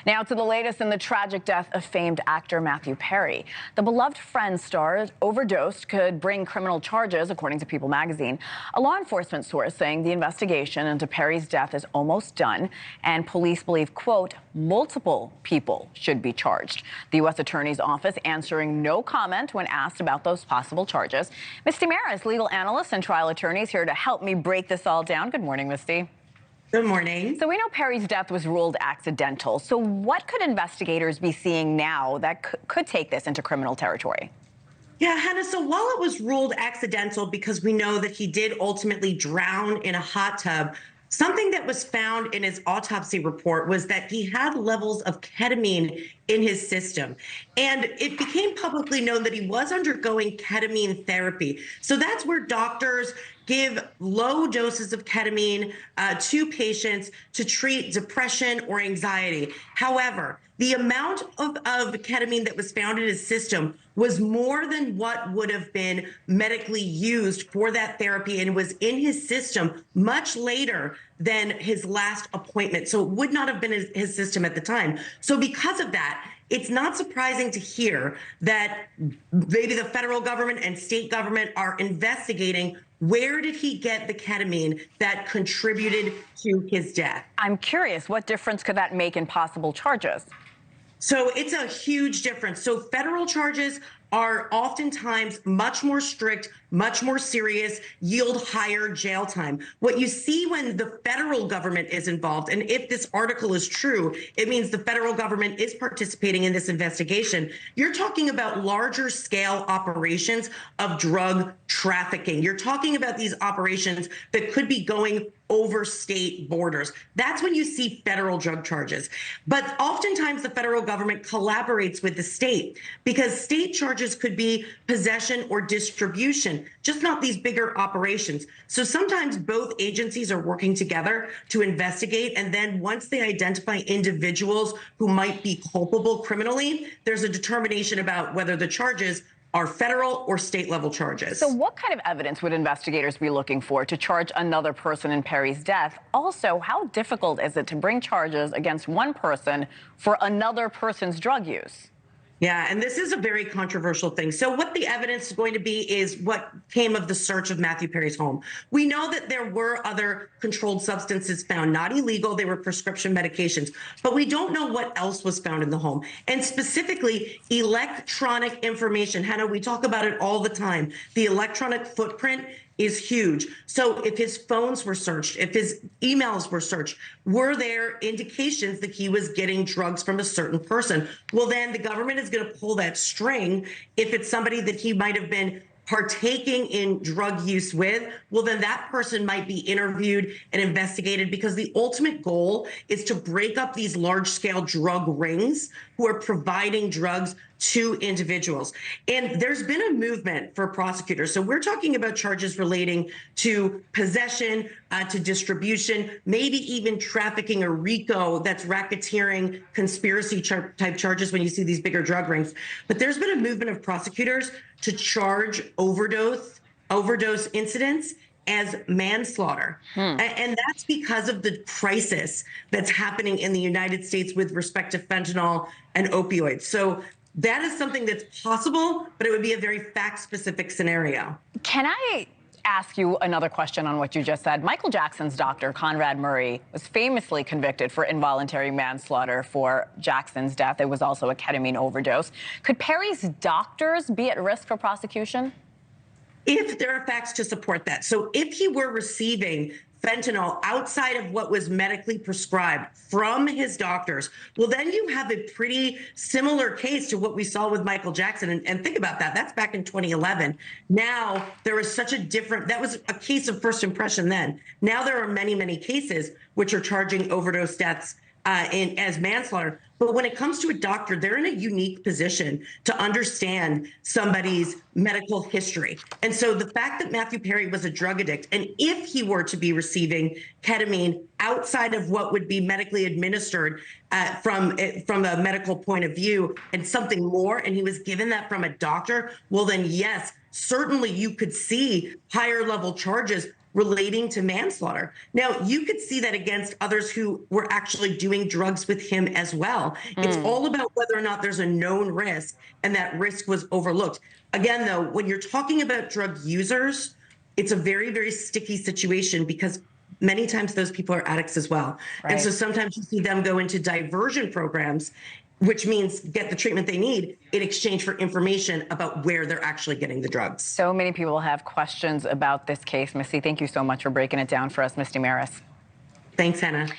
Now to the latest in the tragic death of famed actor Matthew Perry. The beloved Friends star overdosed could bring criminal charges, according to People magazine. A law enforcement source saying the investigation into Perry's death is almost done, and police believe, quote, multiple people should be charged. The U.S. Attorney's Office answering no comment when asked about those possible charges. Misty Marris, legal analyst and trial attorney, is here to help me break this all down. Good morning, Misty. Good morning. So we know Perry's death was ruled accidental. So what could investigators be seeing now that could take this into criminal territory? Yeah, Hannah, so while it was ruled accidental because we know that he did ultimately drown in a hot tub, something that was found in his autopsy report was that he had levels of ketamine in his system. And it became publicly known that he was undergoing ketamine therapy. So that's where doctors give low doses of ketamine to patients to treat depression or anxiety. However, the amount of ketamine that was found in his system was more than what would have been medically used for that therapy, and was in his system much later than his last appointment. So it would not have been his system at the time. So because of that, it's not surprising to hear that maybe the federal government and state government are investigating where did he get the ketamine that contributed to his death. I'm curious, what difference could that make in possible charges? So it's a huge difference. So federal charges are oftentimes much more strict, much more serious, yield higher jail time. What you see when the federal government is involved, and if this article is true, it means the federal government is participating in this investigation. You're talking about larger scale operations of drug trafficking. You're talking about these operations that could be going over state borders. That's when you see federal drug charges. But oftentimes the federal government collaborates with the state, because state charges could be possession or distribution, just not these bigger operations. So sometimes both agencies are working together to investigate, and then once they identify individuals who might be culpable criminally, there's a determination about whether the charges are federal or state level charges. So what kind of evidence would investigators be looking for to charge another person in Perry's death? Also, how difficult is it to bring charges against one person for another person's drug use? Yeah, and this is a very controversial thing. So what the evidence is going to be is what came of the search of Matthew Perry's home. We know that there were other controlled substances found, not illegal, they were prescription medications, but we don't know what else was found in the home. And specifically, electronic information. Hannah, we talk about it all the time. The electronic footprint is huge. So if his phones were searched, if his emails were searched, were there indications that he was getting drugs from a certain person? Well, then the government is going to pull that string. If it's somebody that he might have been partaking in drug use with, well, then that person might be interviewed and investigated, because the ultimate goal is to break up these large-scale drug rings who are providing drugs to individuals. And there's been a movement for prosecutors. So we're talking about charges relating to possession, to distribution, maybe even trafficking or RICO, that's racketeering, conspiracy type charges when you see these bigger drug rings. But there's been a movement of prosecutors to charge overdose incidents as manslaughter. And that's because of the crisis that's happening in the United States with respect to fentanyl and opioids. So that is something that's possible, but it would be a very fact-specific scenario. Can I ask you another question on what you just said? Michael Jackson's doctor, Conrad Murray, was famously convicted for involuntary manslaughter for Jackson's death. It was also a ketamine overdose. Could Perry's doctors be at risk for prosecution? If there are facts to support that. So if he were receiving fentanyl outside of what was medically prescribed from his doctors, well, then you have a pretty similar case to what we saw with Michael Jackson. And think about that. That's back in 2011. Now there is such a different, that was a case of first impression then. Now there are many, many cases which are charging overdose deaths as manslaughter. But when it comes to a doctor, they're in a unique position to understand somebody's medical history. And so the fact that Matthew Perry was a drug addict, and if he were to be receiving ketamine outside of what would be medically administered from a medical point of view, and something more, and he was given that from a doctor, well, then yes, certainly you could see higher level charges relating to manslaughter. Now, you could see that against others who were actually doing drugs with him as well. It's all about whether or not there's a known risk and that risk was overlooked. Again, though, when you're talking about drug users, it's a very, very sticky situation because many times those people are addicts as well. Right. And so sometimes you see them go into diversion programs, which means get the treatment they need in exchange for information about where they're actually getting the drugs. So many people have questions about this case. Misty, thank you so much for breaking it down for us, Misty Marris. Thanks, Hannah.